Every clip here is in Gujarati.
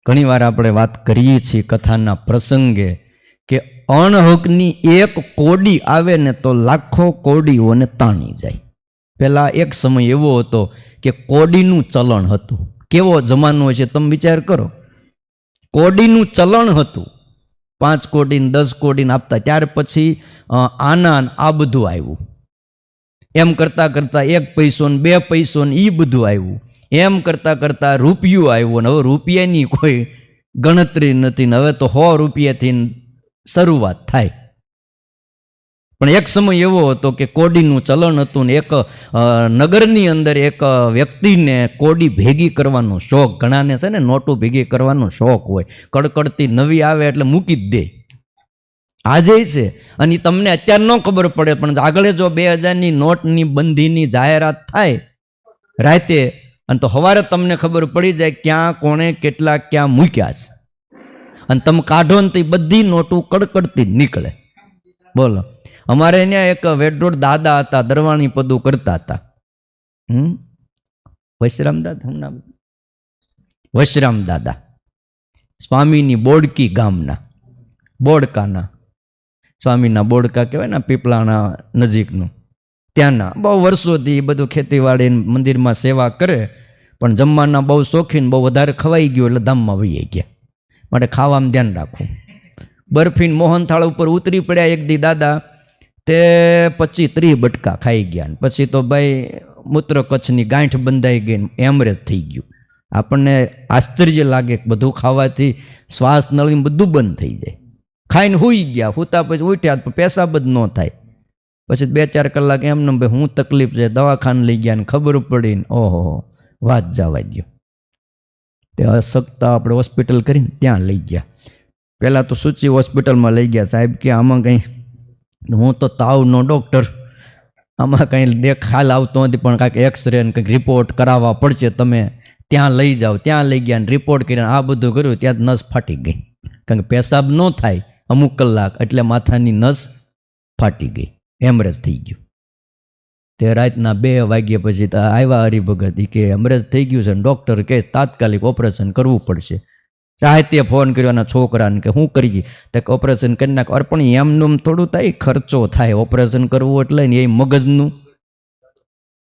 ઘણીવાર આપણે વાત કરીએ છીએ કથાના પ્રસંગે કે અણહકની એક કોડી આવે ને તો લાખો કોડીઓને તાણી જાય. પહેલાં એક સમય એવો હતો કે કોડીનું ચલણ હતું. કેવો જમાનો છે તમે વિચાર કરો. કોડીનું ચલણ હતું, 5 કોડીને 10 કોડીને આપતા. ત્યાર પછી આના આ બધું આવ્યું. એમ કરતાં કરતાં 1 પૈસો ને 2 પૈસો ને એ બધું આવ્યું. એમ કરતાં કરતાં રૂપિયો આવ્યો ને હવે રૂપિયાની કોઈ ગણતરી નથી ને હવે તો 100 રૂપિયાથી શરૂઆત થાય. પણ એક સમય એવો હતો કે કોડીનું ચલણ હતું ને એક નગરની અંદર એક વ્યક્તિને કોડી ભેગી કરવાનો શોખ. ઘણાને છે ને નોટું ભેગી કરવાનો શોખ હોય, કડકડતી નવી આવે એટલે મૂકી જ દે. આજે છે અને તમને અત્યારે ન ખબર પડે પણ આગળ જો 2000ની નોટની બંધીની જાહેરાત થાય રાતે અને તો સવારે તમને ખબર પડી જાય ક્યાં કોણે કેટલા ક્યાં મૂક્યા છે. અને તમે કાઢો ને તો બધી નોટું કડકડતી જ નીકળે. બોલો, અમારે અહીંયા એક વેડરોડ દાદા હતા, દરવાણી પદું કરતા હતા. વશરામ દાદા, વશરામ દાદા સ્વામીની બોડકી ગામના, બોડકાના સ્વામીના બોડકા કહેવાય ને પીપળાના નજીકનું, ત્યાંના. બહુ વર્ષોથી બધું ખેતીવાડી મંદિરમાં સેવા કરે પણ જમવાના બહુ શોખીન, બહુ વધારે ખવાઈ ગયું એટલે ધામમાં વહી ગયા. માટે ખાવામાં ધ્યાન રાખવું. બરફીન મોહનથાળ ઉપર ઉતરી પડ્યા એક દી દાદા, તે 25-30 બટકા ખાઈ ગયા. પછી તો ભાઈ મૂત્ર કચ્છની ગાંઠ બંધાઈ ગઈ, એમરેજ થઈ ગયું. આપણને આશ્ચર્ય લાગે કે બધું ખાવાથી શ્વાસ નળી બધું બંધ થઈ જાય. ખાઈને સૂઈ ગયા, સૂતા પછી ઉઠ્યા તો પેશાબ જ ન થાય. પછી 2-4 કલાક એમને ભાઈ હું તકલીફ છે, દવાખાને લઈ ગયા ને ખબર પડી ને ઓહો વાત જવા દો. તે અશક્તા આપણે હોસ્પિટલ કરીને ત્યાં લઈ ગયા. પહેલાં તો સૂચિ હોસ્પિટલમાં લઈ ગયા. સાહેબ કે આમાં કંઈ, હું તો તાવનો ડૉક્ટર, આમાં કંઈ ખ્યાલ આવતો નથી પણ કાંઈક એક્સરે ને કંઈક રિપોર્ટ કરાવવા પડશે, તમે ત્યાં લઈ જાઓ. ત્યાં લઈ ગયા ને રિપોર્ટ કરીને આ બધું કર્યું. ત્યાં નસ ફાટી ગઈ, કારણ કે પેશાબ ન થાય અમુક કલાક એટલે માથાની નસ ફાટી ગઈ, હેમરેજ થઈ ગયું. તે રાતના 2 વાગ્યા પછી આવ્યા હરિભગત કે હેમરેજ થઈ ગયું છે ને ડૉક્ટર કહે તાત્કાલિક ઓપરેશન કરવું પડશે. રાતે ફોન કર્યો એના છોકરાને કે શું કરીએ, તો ઓપરેશન કરી નાખ. અરે પણ એમનું થોડું થાય, ખર્ચો થાય ઓપરેશન કરવું એટલે ને એ મગજનું.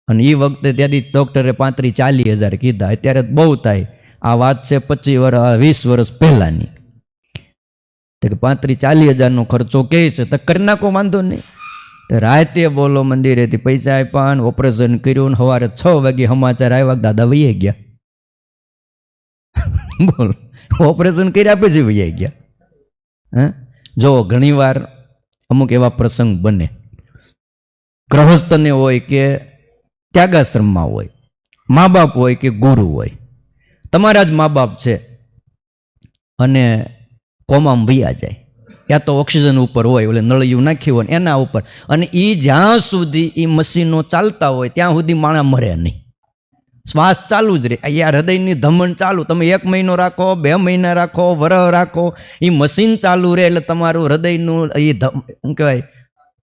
અને એ વખતે ત્યાંથી ડૉક્ટરે 35-40 હજાર કીધા. અત્યારે બહુ થાય. આ વાત છે 20 વર્ષ પહેલાંની. તો કે 35-40 હજારનો ખર્ચો કહે છે તો કરી નાખો, વાંધો નહીં. તો રાતે બોલો મંદિરેથી પૈસા આપ્યા ને ઓપરેશન કર્યું. સવારે 6 વાગે સમાચાર આવ્યા દાદા વહી ગયા. બોલો, ઓપરેશન કર્યા પછી વહી ગયા. જો ઘણીવાર અમુક એવા પ્રસંગ બને, ગ્રહસ્થને હોય કે ત્યાગાશ્રમમાં હોય, મા બાપ હોય કે ગુરુ હોય. તમારા જ મા બાપ છે અને કોમામાં વૈયા જાય, યા તો ઓક્સિજન ઉપર હોય, એટલે નળિયું નાખ્યું હોય એના ઉપર, અને એ જ્યાં સુધી એ મશીનો ચાલતા હોય ત્યાં સુધી માણસ મરે નહીં. શ્વાસ ચાલુ જ રહે. અહીંયા હૃદયની ધમણ ચાલુ, તમે 1 મહિનો રાખો, 2 મહિના રાખો, વરહ રાખો, એ મશીન ચાલુ રહે એટલે તમારું હૃદયનું એ શું કહેવાય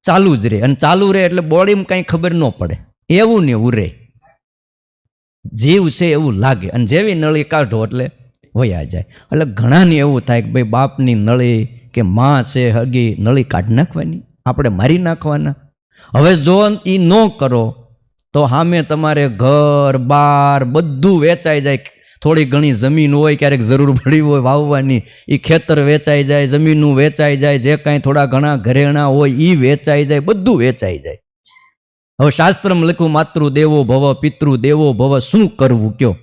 ચાલુ જ રહે. અને ચાલુ રહે એટલે બોડીમાં કંઈ ખબર ન પડે, એવું ને એવું રહે. જીવ છે એવું લાગે. અને જેવી નળી કાઢો એટલે વયા જાય. એટલે ઘણાને એવું થાય કે ભાઈ બાપની નળી કે માં છે હગી નળી કાઢી નાખવાની, આપણે મારી નાખવાના. હવે જો એ ન કરો તો સામે તમારે ઘર બાર બધું વેચાઈ જાય. થોડી ઘણી જમીન હોય, ક્યારેક જરૂર પડી હોય વાવવાની, એ ખેતર વેચાઈ જાય, જમીનું વેચાઈ જાય, જે કાંઈ થોડા ઘણા ઘરેણા હોય એ વેચાઈ જાય, બધું વેચાઈ જાય. હવે શાસ્ત્રમાં લખ્યું માતૃ દેવો ભવ પિતૃ દેવો ભવ. શું કરવું કયો?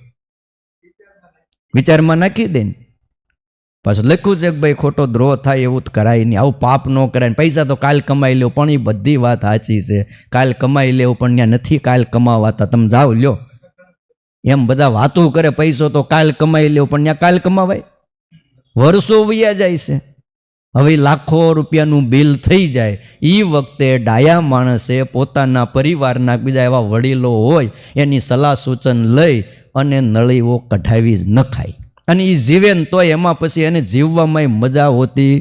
વિચારમાં નાખી દે ને. પાછું લખ્યું છે કે ભાઈ ખોટો દ્રોહ થાય એવું જ કરાય નહીં, આવું પાપ ન કરાય. પૈસા તો કાલ કમાઈ લેવું, પણ એ બધી વાત સાચી છે. કાલ કમાઈ લેવું પણ ત્યાં નથી કાલ કમાવાતા. તમે જાઓ લ્યો, એમ બધા વાતો કરે પૈસો તો કાલ કમાઈ લેવું, પણ ત્યાં કાલ કમાવાય? વર્ષો વયા જાય છે. હવે લાખો રૂપિયાનું બિલ થઈ જાય. એ વખતે ડાયા માણસે પોતાના પરિવારના બીજા એવા વડીલો હોય એની સલાહ સૂચન લઈ અને નળીઓ કઢાવી જ ન ખાય. અને એ જીવે ને તોય એમાં પછી એને જીવવામાં મજા હોતી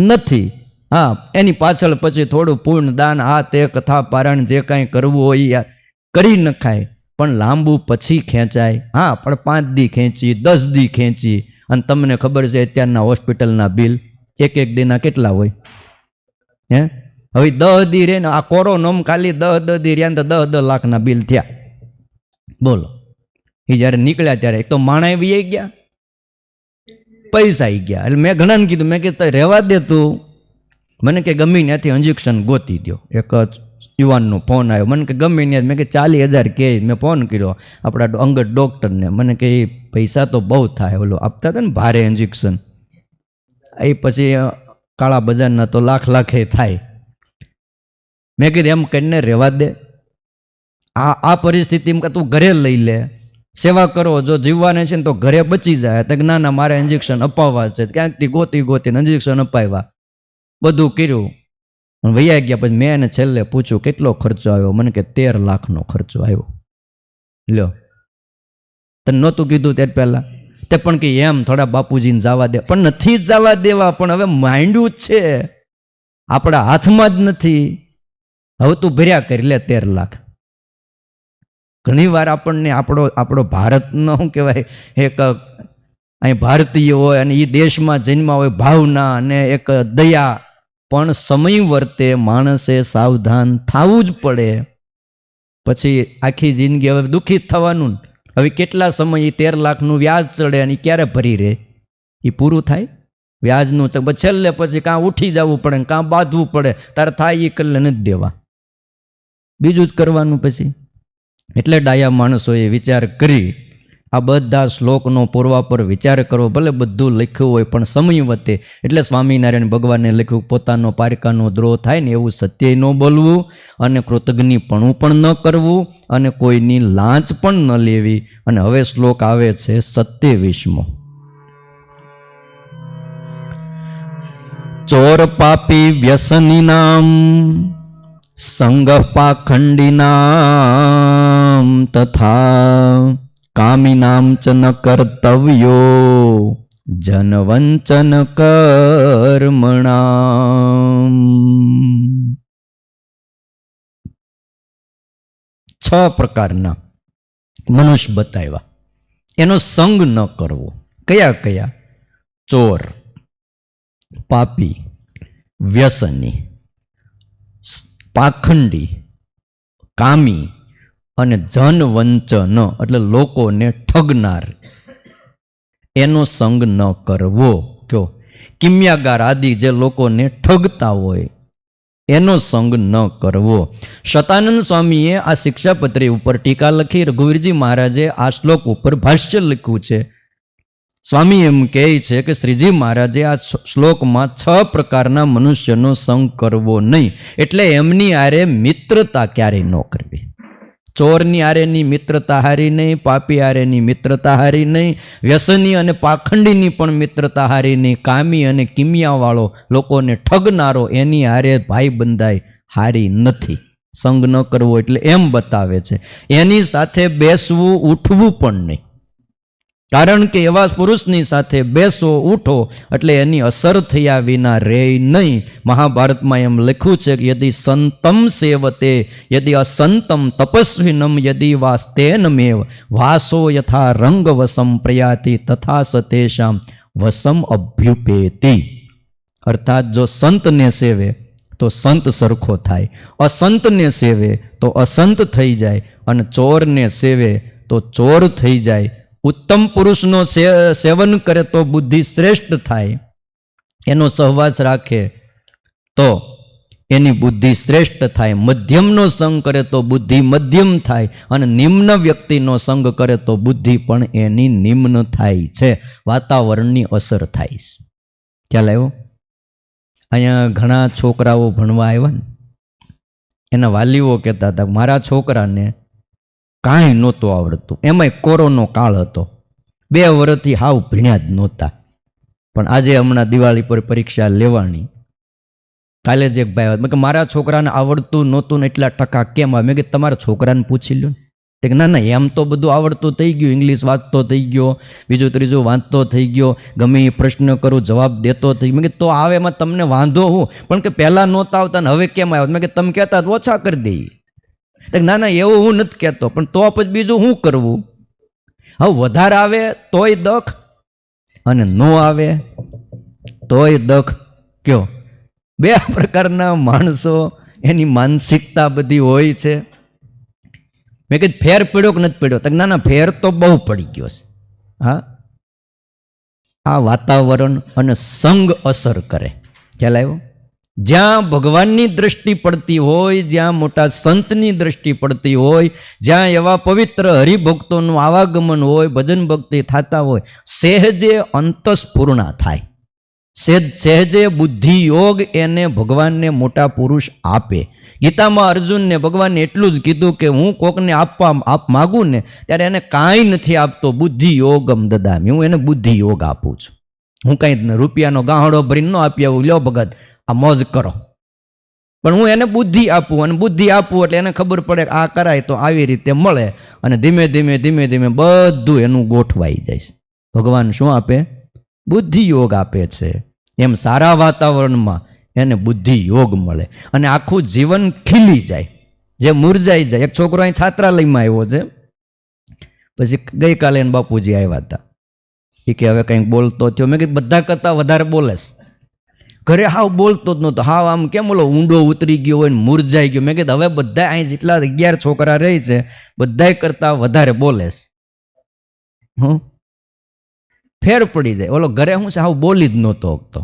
નથી. હા, એની પાછળ પછી થોડું પૂર્ણ દાન આ તે કથા પારાયણ જે કાંઈ કરવું હોય કરી નખાય, પણ લાંબુ પછી ખેંચાય. હા, પણ 5 દી ખેંચી, 10 દી ખેંચી, અને તમને ખબર છે અત્યારના હોસ્પિટલના બિલ એક દીના કેટલા હોય? હે, હવે 10 દી રે ને આ કોરોનામાં ખાલી 10 દી રહ્યા ને તો 10 લાખના બિલ થયા. બોલો, એ જ્યારે નીકળ્યા ત્યારે એક તો માણા વી ગયા, પૈસા આવી ગયા. એટલે મેં ઘણાને કીધું, મેં કીધું રહેવા દે તું, મને કે ગમે ત્યાંથી ઇન્જેક્શન ગોતી દો. એક યુવાનનો ફોન આવ્યો, મને કે ગમે ત્યાં, મેં કે 40,000 કે. મેં ફોન કર્યો આપણા અંગત ડૉક્ટરને, મને કે એ પૈસા તો બહુ થાય, ઓલો આપતા હતા ને ભારે ઇન્જેક્શન, એ પછી કાળા બજારના તો લાખે થાય. મેં કીધું એમ કરીને રહેવા દે, આ પરિસ્થિતિમાં કે તું ઘરે લઈ લે, સેવા કરો, જો જીવવાને છે ને તો ઘરે બચી જાય. તો ના ના મારે ઇન્જેક્શન અપાવવા છે, ક્યાંકથી ગોતીને ઇન્જેક્શન અપાવ્યા, બધું કર્યું, વૈયા ગયા. પછી મેં એને છેલ્લે પૂછ્યું કેટલો ખર્ચો આવ્યો? મને કે 13 લાખનો ખર્ચો આવ્યો. લ્યો, તને નહોતું કીધું ત્યારે પહેલા તે પણ કે એમ થોડા બાપુજીને જવા દે, પણ નથી જવા દેવા. પણ હવે માંડ્યું જ છે, આપણા હાથમાં જ નથી. હવે તું ભર્યા કરી લે 13 લાખ. ઘણી વાર આપણને આપણો ભારતનો શું કહેવાય, એક અહીં ભારતીય હોય અને એ દેશમાં જન્મા હોય ભાવના અને એક દયા, પણ સમય વર્તે માણસે સાવધાન થવું જ પડે. પછી આખી જિંદગી હવે દુઃખી જ થવાનું. હવે કેટલા સમય 13 લાખનું વ્યાજ ચડે અને ક્યારે ભરી રહે? એ પૂરું થાય વ્યાજનું તો છેલ્લે પછી કાં ઉઠી જવું પડે ને કાં બાંધવું પડે. તારે થાય એ કલ્લે નથી દેવા, બીજું જ કરવાનું પછી. એટલે ડાયા માણસોએ વિચાર કરી આ બધા શ્લોકનો પૂર્વાપર વિચાર કરવો. ભલે બધું લખ્યું હોય પણ સમય વધે. એટલે સ્વામિનારાયણ ભગવાને લખ્યું પોતાનો પારકાનો દ્રોહ થાય ને એવું સત્ય ન બોલવું, અને કૃતજ્ઞપણું પણ ન કરવું, અને કોઈની લાંચ પણ ન લેવી. અને હવે શ્લોક આવે છે 27મો. ચોર પાપી વ્યસની નામ સંગ પાખંડીનામ તથા કામિનામ ચ ન કર્તવ્યો જનવંચન કર્મણામ. 6 પ્રકારના મનુષ્ય બતાવ્યા, એનો સંગ ન કરવો. કયા કયા? ચોર, પાપી, વ્યસની, પાખંડી, કામી અને જનવંચન એટલે લોકોને ઠગનાર, એનો સંગ ન કરવો. કયો? કિમ્યાગાર આદિ જે લોકોને ઠગતા હોય એનો સંગ ન કરવો. શતાનંદ સ્વામીએ આ શિક્ષાપત્રી ઉપર ટીકા લખી, રઘુવીરજી મહારાજે આ શ્લોક ઉપર ભાષ્ય લખ્યું છે. સ્વામી એમ કહે છે કે શ્રીજી મહારાજે આ શ્લોકમાં 6 પ્રકારના મનુષ્યનો સંગ કરવો નહીં. એટલે એમની આરે મિત્રતા ક્યારેય ન કરવી. ચોરની આરેની મિત્રતા હારી નહીં, પાપી આરેની મિત્રતા હારી નહીં, વ્યસની અને પાખંડીની પણ મિત્રતા હારી નહીં, કામી અને કિમિયાવાળો લોકોને ઠગનારો એની આરે ભાઈ બંધાય હારી નથી. સંગ ન કરવો એટલે એમ બતાવે છે. એની સાથે બેસવું ઉઠવું પણ નહીં. કારણ કે એવા પુરુષની સાથે બેસો ઉઠો એટલે એની અસર થયા વિના રહે નહીં. મહાભારતમાં એમ લખ્યું છે કે યદિ સંતમ સેવતે યદિ અસંતમ તપસ્વિનમ યદિ વાસ્તેનમેવ વાસો યથા રંગ વસમ પ્રયાતિ તથા સતેષામ વસમ અભ્યુપેતિ. અર્થાત જો સંતને સેવે તો સંત સરખો થાય, અસંતને સેવે તો અસંત થઈ જાય, અને ચોરને સેવે તો ચોર થઈ જાય. ઉત્તમ પુરુષનો સેવન કરે તો બુદ્ધિ શ્રેષ્ઠ થાય, એનો સહવાસ રાખે તો એની બુદ્ધિ શ્રેષ્ઠ થાય. મધ્યમનો સંગ કરે તો બુદ્ધિ મધ્યમ થાય, અને નિમ્ન વ્યક્તિનો સંગ કરે તો બુદ્ધિ પણ એની નિમ્ન થાય છે. વાતાવરણની અસર થાય છે. ખ્યાલ આવ્યો? અહીંયા ઘણા છોકરાઓ ભણવા આવ્યા ને, એના વાલીઓ કહેતા હતા મારા છોકરાને કાંઈ નહોતું આવડતું, એમાંય કોરોનો કાળ હતો, 2 વર્ષથી હાવ ભણ્યા જ નહોતા. પણ આજે હમણાં દિવાળી પર પરીક્ષા લેવાની, કાલે જ એક ભાઈ આવ્યા, મેં કે મારા છોકરાને આવડતું નહોતું ને એટલા ટકા કેમ આવે? મેં કે તમારા છોકરાને પૂછી લો ને. કે ના ના એમ તો બધું આવડતું થઈ ગયું, ઇંગ્લિશ વાંચતો થઈ ગયો, બીજું ત્રીજું વાંચતો થઈ ગયો, ગમે એ પ્રશ્ન કરું જવાબ દેતો થઈ ગયો. મેં કે તો આવે એમાં તમને વાંધો હું? પણ કે પહેલાં નહોતા આવતા ને હવે કેમ આવ્યા? મેં કે તમે કહેતા ઓછા કરી દઈએ. ના ના એવું હું નથી કહેતો, પણ તો પછી બીજું શું કરવું? હવે વધારે આવે તોય દખ, અને નો આવે તોય દખ. કયો બે પ્રકારના માણસો, એની માનસિકતા બધી હોય છે. મેં કીધું ફેર પડ્યો કે નથી પડ્યો? ના ના, ફેર તો બહુ પડી ગયો છે. હા, આ વાતાવરણ અને સંગ અસર કરે. ખ્યાલ આવ્યો? જ્યાં ભગવાનની દ્રષ્ટિ પડતી હોય, જ્યાં મોટા સંતની દ્રષ્ટિ પડતી હોય, જ્યાં એવા પવિત્ર હરિભક્તોનું આવાગમન હોય, ભજન ભક્તિ થતા હોય, સહેજે અંતસ્ફૂર્ણા થાય, સહેજે બુદ્ધિ યોગ એને ભગવાનને મોટા પુરુષ આપે. ગીતામાં અર્જુનને ભગવાને એટલું જ કીધું કે હું કોકને આપવા માગું ને ત્યારે એને કાંઈ નથી આપતો, બુદ્ધિ યોગમ દદામી, હું એને બુદ્ધિ યોગ આપું છું. હું કાંઈ રૂપિયાનો ગાહડો ભરીને ન આપી આવું, લ્યો ભગત આ મોજ કરો, પણ હું એને બુદ્ધિ આપું, અને બુદ્ધિ આપું એટલે એને ખબર પડે કે આ કરાય તો આવી રીતે મળે, અને ધીમે ધીમે ધીમે ધીમે બધું એનું ગોઠવાઈ જાય. ભગવાન શું આપે? બુદ્ધિ યોગ આપે છે. એમ સારા વાતાવરણમાં એને બુદ્ધિ યોગ મળે અને આખું જીવન ખીલી જાય, જે મુરઝાઈ જાય. એક છોકરો અહીં છાત્રાલયમાં આવ્યો છે, પછી ગઈકાલે એને બાપુજી આવ્યા હતા, એ કે હવે કંઈક બોલતો થયો. મેં કીધું બધા કરતાં વધારે બોલેસ. ઘરે હાવ બોલતો જ નહોતો, હાવ આમ કેમ બોલો ઊંડો ઉતરી ગયો હોય ને મુરઝાઈ ગયો. મેં કીધું હવે બધા અહીં જેટલા 11 છોકરા રહી છે બધાય કરતાં વધારે બોલેસ. ફેર પડી જાય. ઓલો ઘરે શું છે હાવ બોલી જ નહોતો શકતો.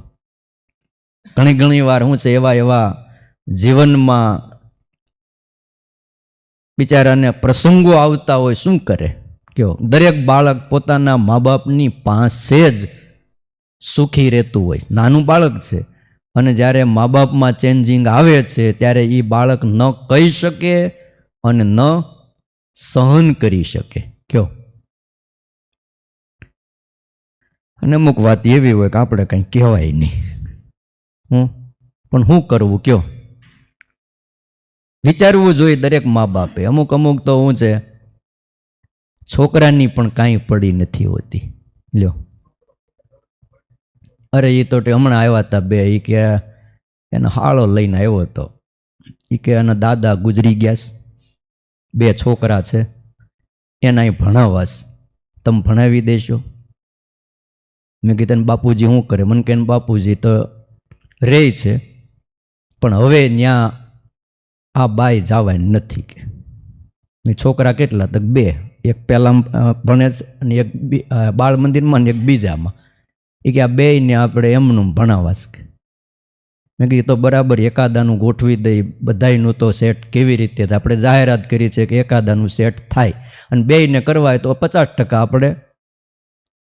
ઘણી ઘણી વાર શું છે એવા જીવનમાં બિચારાને પ્રસંગો આવતા હોય, શું કરે કયો? દરેક બાળક પોતાના મા બાપની પાસે જ સુખી રહેતું હોય. નાનું બાળક છે અને જ્યારે મા બાપમાં ચેન્જિંગ આવે છે ત્યારે એ બાળક ન કહી શકે અને ન સહન કરી શકે. કયો? અને અમુક વાત એવી હોય કે આપણે કંઈ કહેવાય નહીં. પણ શું કરવું કયો? વિચારવું જોઈએ દરેક મા બાપે. અમુક તો શું છે, છોકરાની પણ કાંઈ પડી નથી હોતી. લ્યો, અરે એ તો હમણાં આવ્યા હતા બે, એ કે એને હાળો લઈને આવ્યો હતો, એ કે એના દાદા ગુજરી ગયા, 2 છોકરા છે, એના અહીં ભણાવવાસ, તમે ભણાવી દેશો? મેં કીધું બાપુજી શું કરે? મને કે બાપુજી તો રહે છે પણ હવે ત્યાં આ બાઈ જવાની નથી. કે છોકરા કેટલા? તો 2, એક પહેલા ભણે છે અને એક બાળ મંદિરમાં ને એક બીજામાં. એ કે આ બેયને આપણે એમનું ભણાવાશ. કે મેં કીધું તો બરાબર, એકાદાનું ગોઠવી દઈ, બધાયનું તો સેટ કેવી રીતે? આપણે જાહેરાત કરી છે કે એકાદાનું સેટ થાય અને બેયને કરવાય તો 50% આપણે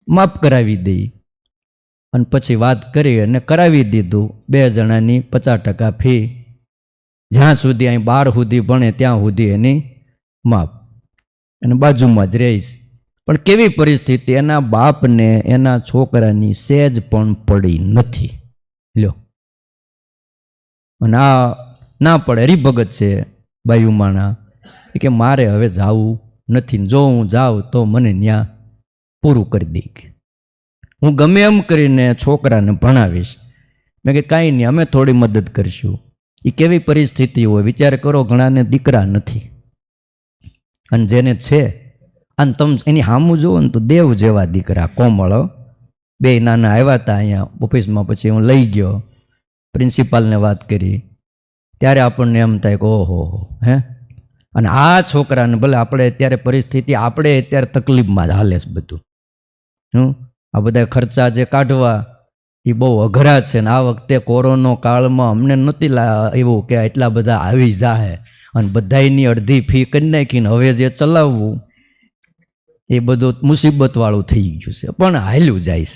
માફ કરાવી દઈએ. અને પછી વાત કરી અને કરાવી દીધું. 2 જણાની 50% ફી, જ્યાં સુધી અહીં 12 સુધી ભણે ત્યાં સુધી એની માફ, અને બાજુમાં જ રહીશ. પણ કેવી પરિસ્થિતિ? એના બાપને એના છોકરાની સેજ પણ પડી નથી. લ્યો, અને આ ના પડે. હરિભગત છે બાયુમાણા, એ કે મારે હવે જાવું નથી, જો હું જાઉં તો મને ત્યાં પૂરું કરી દે. કે હું ગમે એમ કરીને છોકરાને ભણાવીશ. મેં કે કાંઈ નહીં, અમે થોડી મદદ કરીશું. એ કેવી પરિસ્થિતિ હોય વિચાર કરો. ઘણાને દીકરા નથી અને જેને છે, અને તમે એની સામું જુઓ ને તો દેવ જેવા દીકરા, કોમળ. 2 નાના આવ્યા હતા અહીંયા ઓફિસમાં, પછી હું લઈ ગયો, પ્રિન્સિપાલને વાત કરી, ત્યારે આપણને એમ થાય કે ઓહો હે. અને આ છોકરાને ભલે આપણે અત્યારે પરિસ્થિતિ, આપણે અત્યારે તકલીફમાં જ હાલે છે બધું. આ બધા ખર્ચા જે કાઢવા એ બહુ અઘરા છે. ને આ વખતે કોરોના કાળમાં અમને નહોતી એવું કે એટલા બધા આવી જાય અને બધાની અડધી ફી કરી નાખીને હવે જે ચલાવવું એ બધું મુસીબતવાળું થઈ ગયું છે. પણ હાલ્યું જાય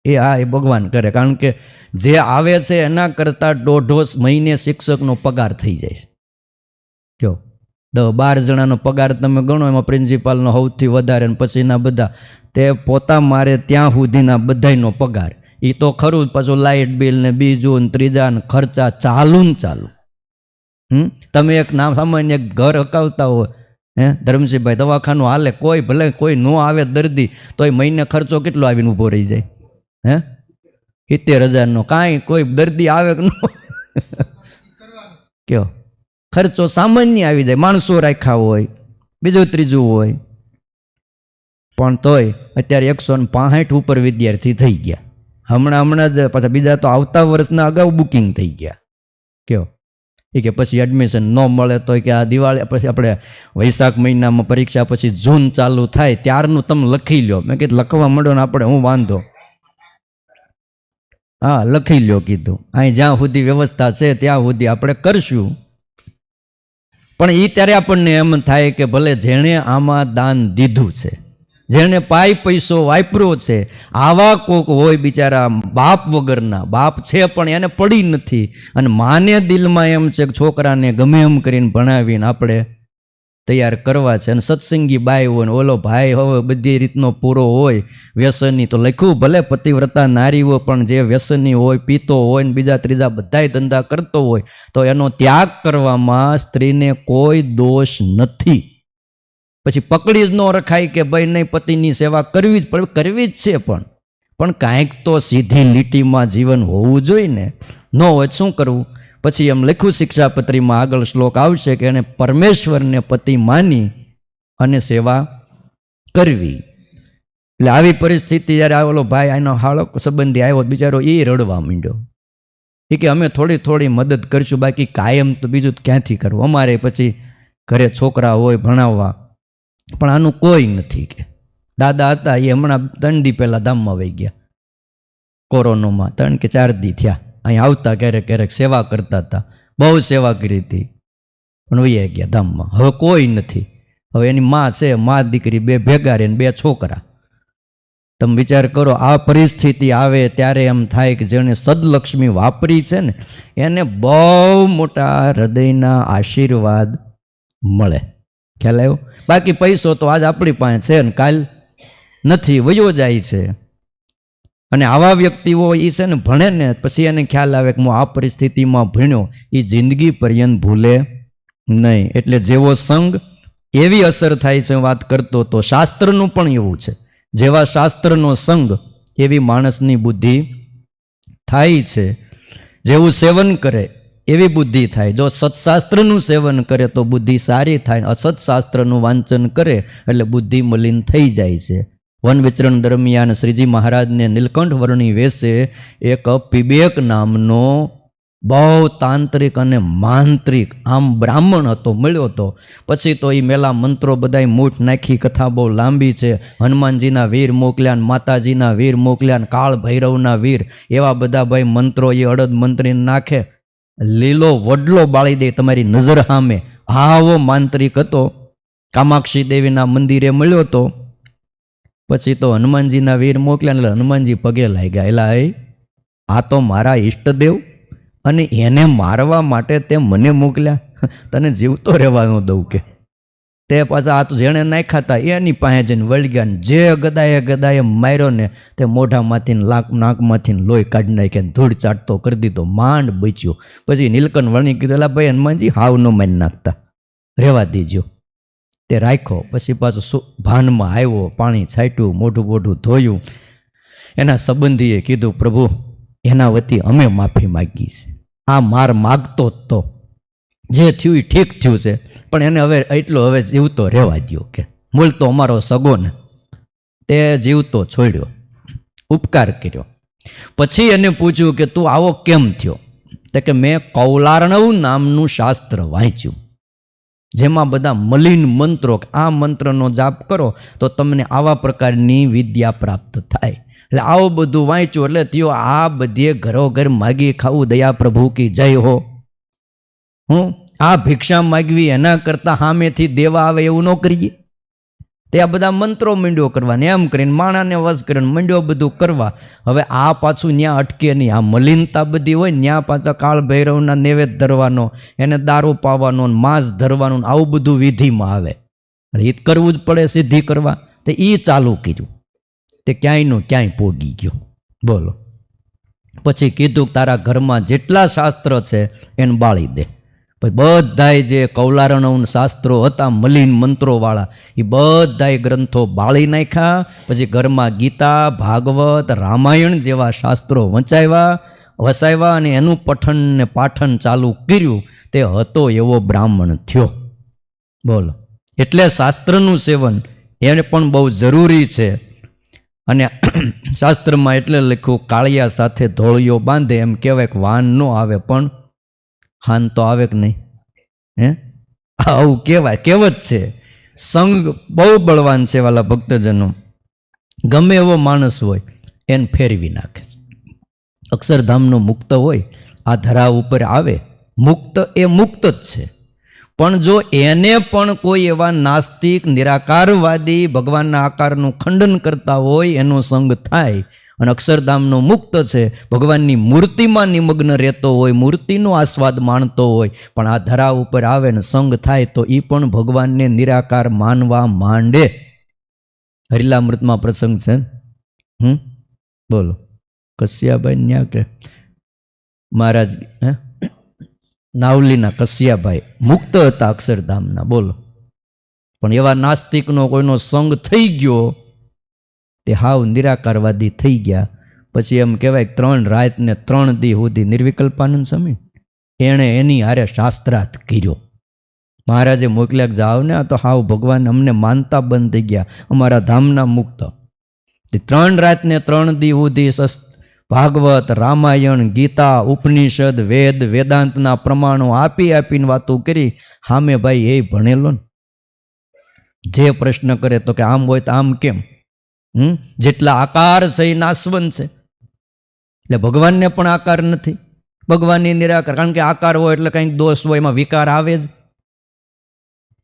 એ એ ભગવાન કરે. કારણ કે જે આવે છે એના કરતાં 1.5 મહિને શિક્ષકનો પગાર થઈ જાય છે. કયો 10-12 જણાનો પગાર તમે ગણો, એમાં પ્રિન્સિપાલનો સૌથી વધારે, અને પછીના બધા તે પોતા મારે ત્યાં સુધીના બધાનો પગાર. એ તો ખરું, પાછું લાઇટ બિલ ને બીજું ને ત્રીજા ને ખર્ચા ચાલુ ને ચાલુ. તમે એક નામ સામાન્ય ઘર હકાવતા હોય, ધર્મસિંહભાઈ, દવાખાનું હાલે, કોઈ ભલે કોઈ ન આવે દર્દી, તોય મહિને ખર્ચો કેટલો આવીને ઊભો રહી જાય? 70,000નો. કાંઈ કોઈ દર્દી આવે કે ન કયો ખર્ચો સામાન્ય આવી જાય. માણસો રાખ્યા હોય, બીજું ત્રીજું હોય. પણ તોય અત્યારે 165 ઉપર વિદ્યાર્થી થઈ ગયા. હમણાં જ પાછા બીજા તો આવતા વર્ષના અગાઉ બુકિંગ થઈ ગયા. કયો એ કે પછી એડમિશન ન મળે તો કે આ દિવાળી પછી આપણે વૈશાખ મહિનામાં પરીક્ષા પછી જૂન ચાલુ થાય ત્યારનું તમે લખી લો. મેં કીધું લખવા માંડો ને આપણે હું વાંધો, હા લખી લો કીધું. અહીં જ્યાં સુધી વ્યવસ્થા છે ત્યાં સુધી આપણે કરશું. પણ એ ત્યારે આપણને એમ થાય કે ભલે જેણે આમાં દાન દીધું છે, જેણે પૈસો વાપર્યો છે, આવા કોક હોય બિચારા બાપ વગરના, બાપ છે પણ એને પડી નથી, અને માને દિલમાં એમ છે કે છોકરાને ગમે એમ કરીને ભણાવીને આપણે તૈયાર કરવા છે. અને સત્સંગી બાઈ હોય ને ઓલો ભાઈ હવે બધી રીતનો પૂરો હોય, વ્યસની તો લખ્યું ભલે પતિવ્રતા નારી હોય, પણ જે વ્યસની હોય, પીતો હોય ને બીજા ત્રીજા બધાય ધંધા કરતો હોય તો એનો ત્યાગ કરવામાં સ્ત્રીને કોઈ દોષ નથી. પછી પકડી જ ન રખાય કે ભાઈ નહીં પતિની સેવા કરવી જ પડે, કરવી જ છે, પણ કાંઈક તો સીધી લીટીમાં જીવન હોવું જોઈએ ને. ન હોય શું કરવું? પછી એમ લખ્યું શિક્ષાપત્રીમાં, આગળ શ્લોક આવશે કે એને પરમેશ્વરને પતિ માની અને સેવા કરવી. એટલે આવી પરિસ્થિતિ જ્યારે આવેલો ભાઈ એનો હાળો સંબંધી આવ્યો બિચારો એ રડવા માંડ્યો. એ કે અમે થોડી થોડી મદદ કરીશું, બાકી કાયમ તો બીજું ક્યાંથી કરવું, અમારે પછી ઘરે છોકરા હોય ભણાવવા, પણ આનું કોઈ નથી. કે દાદા હતા એ હમણાં 3 દી પહેલાં ધામમાં વહી ગયા, કોરોનામાં 3 કે 4 દી થયા. અહીં આવતા ક્યારેક ક્યારેક સેવા કરતા હતા, બહુ સેવા કરી હતી, પણ વહી ગયા ધામમાં. હવે કોઈ નથી. હવે એની માં છે, માં દીકરી 2 ભેગા રહે ને 2 છોકરા. તમે વિચાર કરો, આ પરિસ્થિતિ આવે ત્યારે એમ થાય કે જેણે સદલક્ષ્મી વાપરી છે ને એને બહુ મોટા હૃદયના આશીર્વાદ મળે. ખ્યાલ આવ્યો? બાકી પૈસો તો આજ આપણી પાસે છે ને કાલ નથી, વયો જાય છે. અને આવા વ્યક્તિઓ એ છે ને ભણે ને પછી એને ખ્યાલ આવે કે હું આ પરિસ્થિતિમાં ભણ્યો, એ જિંદગી પર્યંત ભૂલે નહીં. એટલે જેવો સંગ એવી અસર થાય છે. વાત કરતો તો શાસ્ત્રનું પણ એવું છે, જેવા શાસ્ત્રનો સંગ એવી માણસની બુદ્ધિ થાય છે. જેવું સેવન કરે એવી બુદ્ધિ થાય. જો સત્શાસ્ત્રનું સેવન કરે તો બુદ્ધિ સારી થાય, અસત્શાસ્ત્રનું વાંચન કરે એટલે બુદ્ધિ મલિન થઈ જાય છે. વન વિચરણ દરમિયાન શ્રીજી મહારાજને નીલકંઠ વર્ણી વેશે એક પીબેક નામનો બહુ તાંત્રિક અને માંત્રિક આમ બ્રાહ્મણ હતો, મળ્યો હતો. પછી તો એ મેલા મંત્રો બધાય મૂઠ નાખી, કથા બહુ લાંબી છે. હનુમાનજીના વીર મોકલ્યા, માતાજીના વીર મોકલ્યા, કાળ ભૈરવના વીર, એવા બધા ભાઈ મંત્રો એ અડદ મંત્રીને નાખે, લીલો વડલો બાળી દે તમારી નજર સામે. આવો માંત્રિક હતો. કામાક્ષી દેવીના મંદિરે મળ્યો હતો. પછી તો હનુમાનજીના વીર મોકલ્યા એટલે હનુમાનજી પગે લાગ્યા. એલા આ તો મારા ઈષ્ટદેવ, અને એને મારવા માટે તે મને મોકલ્યા, તને જીવતો રહેવા ન દઉં. કે તે પાછા આ તો જેણે નાખ્યા હતા એની પાસે જઈને વળગ્યા ને જે ગદાએ માર્યો ને તે મોઢામાંથી નાકમાંથી લોહી કાઢી નાખીને ધૂળ ચાટતો કરી દીધો, માંડ બચ્યો. પછી નીલકંઠ વણી કીધું, એલા ભાઈ હનુમાનજી હાવ ન મારી નાખતા, રહેવા દીજો. તે રાખ્યો. પછી પાછું ભાનમાં આવ્યો, પાણી છાંટ્યું, મોઢું ધોયું. એના સંબંધીએ કીધું, પ્રભુ એના વતી અમે માફી માગી છે, આ માર માગતો જ તો જે થયું એ ઠીક થયું છે, પણ એને હવે જીવતો રહેવા દો. કે મૂળ તો અમારો સગો ને તે જીવતો છોડ્યો, ઉપકાર કર્યો. પછી એને પૂછ્યું કે તું આવો કેમ થયો? તો કે મેં કૌલાર્ણવ નામનું શાસ્ત્ર વાંચ્યું, જેમાં બધા મલિન મંત્રો, આ મંત્રનો જાપ કરો તો તમને આવા પ્રકારની વિદ્યા પ્રાપ્ત થાય. એટલે આવું બધું વાંચ્યું એટલે થયો આ બધે ઘરોઘર માગી ખાવું, દયા પ્રભુ કી જય હો. હું આ ભિક્ષા માગવી એના કરતાં સામેથી દેવા આવે એવું ન કરીએ. તે આ બધા મંત્રો મંડ્યો કરવા ને એમ કરીને માણાને વશ કરીને મંડ્યો બધું કરવા. હવે આ પાછું ન્યા અટકે નહીં, આ મલિનતા બધી હોય ન્યા પાછા કાળ ભૈરવના નૈવેદ્ય ધરવાનો, એને દારૂ પાવાનો, માંસ ધરવાનું, આવું બધું વિધિમાં આવે. એ કરવું જ પડે સિદ્ધિ કરવા. તો એ ચાલુ કર્યું, તે ક્યાંયનું ક્યાંય પોગી ગયો. બોલો. પછી કીધું તારા ઘરમાં જેટલા શાસ્ત્ર છે એને બાળી દે. બધાય જે કૌલાર્ણવ શાસ્ત્રો હતા મલિન મંત્રોવાળા એ બધાય ગ્રંથો બાળી નાખ્યા. પછી ઘરમાં ગીતા, ભાગવત, રામાયણ જેવા શાસ્ત્રો વસાવ્યા અને એનું પઠન ને પાઠન ચાલુ કર્યું. તે હતો એવો બ્રાહ્મણ થયો. બોલો. એટલે શાસ્ત્રનું સેવન એને પણ બહુ જરૂરી છે. અને શાસ્ત્રમાં એટલે લખ્યું, કાળિયા સાથે ધોળિયો બાંધે, એમ કહેવાય કે વાન ન આવે પણ હાન તો આવે કે નહીં? હે, આવું કહેવાય, કહેવત છે. સંગ બહુ બળવાન છે વાલા ભક્તજનો. ગમે એવો માણસ હોય એને ફેરવી નાખે છે. અક્ષરધામનો મુક્ત હોય, આ ધરા ઉપર આવે, મુક્ત એ મુક્ત જ છે. પણ જો એને પણ કોઈ એવા નાસ્તિક, નિરાકારવાદી, ભગવાનના આકારનું ખંડન કરતા હોય, એનો સંગ થાય, અને અક્ષરધામનો મુક્ત છે, ભગવાનની મૂર્તિમાં નિમગ્ન રહેતો હોય, મૂર્તિનો આસ્વાદ માણતો હોય, પણ આ ધરા ઉપર આવે ને સંગ થાય તો એ પણ ભગવાનને નિરાકાર માનવા માંડે. હરિલામૃતમાં પ્રસંગ છે. બોલો, કશ્યાભાઈ ન્યા કે મહારાજ નાવલીના કશ્યાભાઈ મુક્ત હતા અક્ષરધામના, બોલો. પણ એવા નાસ્તિકનો કોઈનો સંગ થઈ ગયો, તે હાવ નિરાકારવાદી થઈ ગયા. પછી એમ કહેવાય 3 રાત ને 3 દી સુધી નિર્વિકલ્પાનંદ સ્વામી એણે એની હારે શાસ્ત્રાર્થ કર્યો. મહારાજે મોકલ્યા, જાઓ ને, આ તો હાવ ભગવાન અમને માનતા બંધ થઈ ગયા, અમારા ધામના મુક્ત. 3 રાત ને 3 દી સુધી ભાગવત, રામાયણ, ગીતા, ઉપનિષદ, વેદ, વેદાંતના પ્રમાણો આપી આપીને વાતો કરી. સામે ભાઈ એ ભણેલો ને, જે પ્રશ્ન કરે તો કે આમ હોય તો આમ કેમ? જેટલા આકાર છે એ નાશવંત છે. એટલે ભગવાનને પણ આકાર નથી, ભગવાનની નિરાકાર. કારણ કે આકાર હોય એટલે કંઈક દોષ હોય, એમાં વિકાર આવે જ.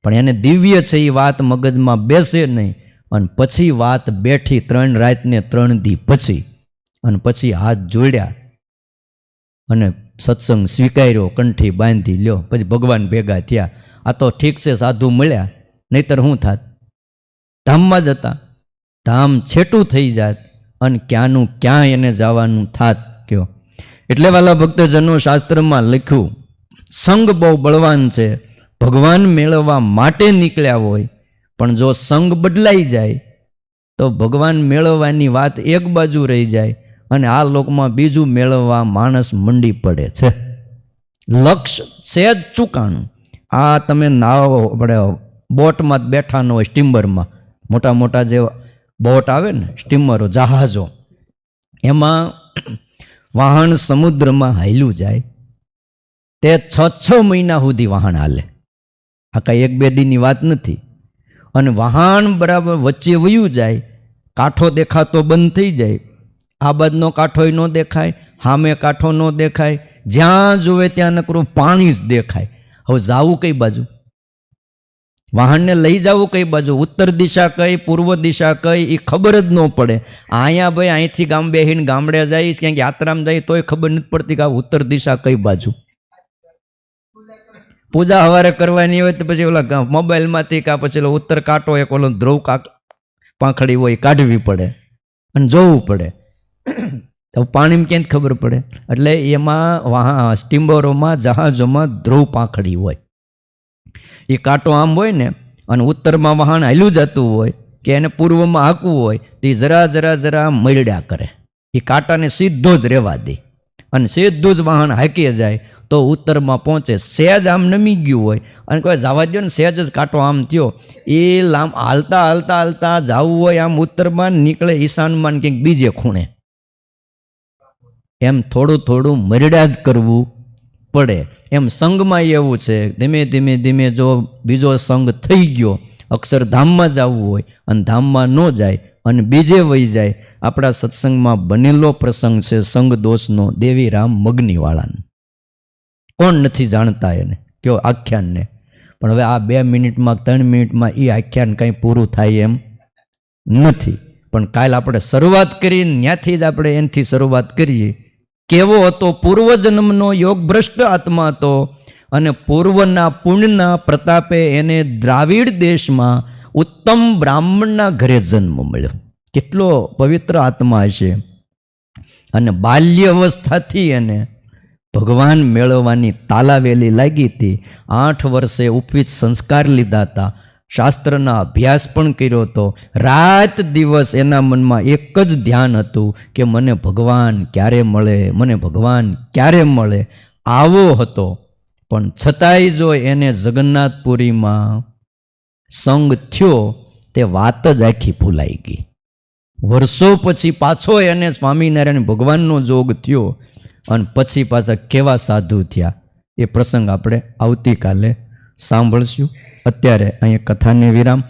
પણ એને દિવ્ય છે એ વાત મગજમાં બેસે નહીં. અને પછી વાત બેઠી 3 રાત ને 3 દી પછી, અને પછી હાથ જોડ્યા અને સત્સંગ સ્વીકાર્યો, કંઠી બાંધી લ્યો. પછી ભગવાન ભેગા થયા. આ તો ઠીક છે સાધુ મળ્યા, નહીતર શું થાત? ધામમાં જ હતા, ધામ છેટું થઈ જાત અને ક્યાંનું ક્યાં એને જવાનું થાત કયો. એટલે વાલા ભક્તજનો, શાસ્ત્રમાં લખ્યું, સંગ બહુ બળવાન છે. ભગવાન મેળવવા માટે નીકળ્યા હોય, પણ જો સંગ બદલાઈ જાય તો ભગવાન મેળવવાની વાત એક બાજુ રહી જાય અને આ લોકમાં બીજું મેળવવા માણસ મંડી પડે છે. લક્ષ્ય સહેજ ચૂકાણું. આ તમે નાવ આપણે બોટમાં બેઠા ન હોય, સ્ટીમરમાં, મોટા મોટા જે બોટ આવે ને, સ્ટીમરો, જહાજો, એમાં વાહન સમુદ્રમાં હાલ્યું જાય, તે 6 મહિના સુધી વાહન હાલે. આ કાંઈ 1-2 દીની વાત નથી. અને વાહન બરાબર વચ્ચે વયું જાય, કાંઠો દેખાતો બંધ થઈ જાય. આ બાજુનો કાંઠો ન દેખાય, સામે કાંઠો ન દેખાય, જ્યાં જોવે ત્યાં નકરું પાણી જ દેખાય. હવે જાવું કઈ બાજુ? વાહનને લઈ જવું કઈ બાજુ? ઉત્તર દિશા કઈ, પૂર્વ દિશા કઈ, એ ખબર જ ન પડે. અહીંયા ભાઈ અહીંથી ગામ બેહીને ગામડે જઈશ, ક્યાંક યાત્રામાં જાય તોય ખબર નથી પડતી કે આ ઉત્તર દિશા કઈ બાજુ. પૂજા સવારે કરવાની હોય તો પછી ઓલા મોબાઈલમાંથી કાં પછી ઉત્તર કાંટો એક ઓલો ધ્રુવ પાંખડી હોય કાઢવી પડે અને જોવું પડે. તો પાણીમાં ક્યાંય ખબર પડે? એટલે એમાં સ્ટીમરોમાં, જહાજોમાં ધ્રુવ પાંખડી હોય. એ કાંટો આમ હોય ને, અને ઉત્તરમાં વાહન હાલ્યું જતું હોય કે એને પૂર્વમાં હાંકવું હોય તો એ જરા જરા જરા મળ્યા કરે. એ કાંટાને સીધો જ રહેવા દે અને સીધું જ વાહન હાંકી જાય તો ઉત્તરમાં પહોંચે. સહેજ આમ નમી ગયું હોય અને કોઈ જવા દો ને, સહેજ જ કાંટો આમ થયો, એ હાલતા હાલતા હાલતા જવું હોય આમ ઉત્તરમાં, નીકળે ઈશાનમાં કંઈક બીજે ખૂણે. એમ થોડું થોડું મરડ્યા જ કરવું પડે. એમ સંગમાં એવું છે, ધીમે ધીમે ધીમે જો બીજો સંગ થઈ ગયો, અક્ષરધામમાં જવું હોય અને ધામમાં ન જાય અને બીજે વહી જાય. આપણા સત્સંગમાં બનેલો પ્રસંગ છે સંગ દોષનો, દેવીરામ મગનીવાળાનો. કોણ નથી જાણતા એને, કયો આખ્યાનને? પણ હવે આ 2 મિનિટમાં 3 મિનિટમાં એ આખ્યાન કંઈ પૂરું થાય એમ નથી. પણ કાલ આપણે શરૂઆત કરી, ત્યાંથી જ આપણે એનાથી શરૂઆત કરીએ. કેવો હતો પૂર્વજન્મનો યોગ ભ્રષ્ટ આત્મા હતો અને પૂર્વના પુણ્યના પ્રતાપે એને દ્રાવિડ દેશમાં ઉત્તમ બ્રાહ્મણના ઘરે જન્મ મળ્યો. કેટલો પવિત્ર આત્મા હશે. અને બાલ્ય અવસ્થાથી એને ભગવાન મેળવવાની તાલાવેલી લાગી હતી. 8 વર્ષે ઉપવિત સંસ્કાર લીધા હતા, શાસ્ત્રના અભ્યાસ પણ કર્યો હતો. રાત દિવસ એના મનમાં એક જ ધ્યાન હતું કે મને ભગવાન ક્યારે મળે, મને ભગવાન ક્યારે મળે, આવો હતો. પણ છતાંય જો એને જગન્નાથપુરીમાં સંગ થયો તે વાત જ આખી ભૂલાઈ ગઈ. વર્ષો પછી પાછો એને સ્વામિનારાયણ ભગવાનનો જોગ થયો અને પછી પાછા કેવા સાધુ થયા એ પ્રસંગ આપણે આવતીકાલે સાંભળશું. અત્યારે અહીંયા કથાને વિરામ.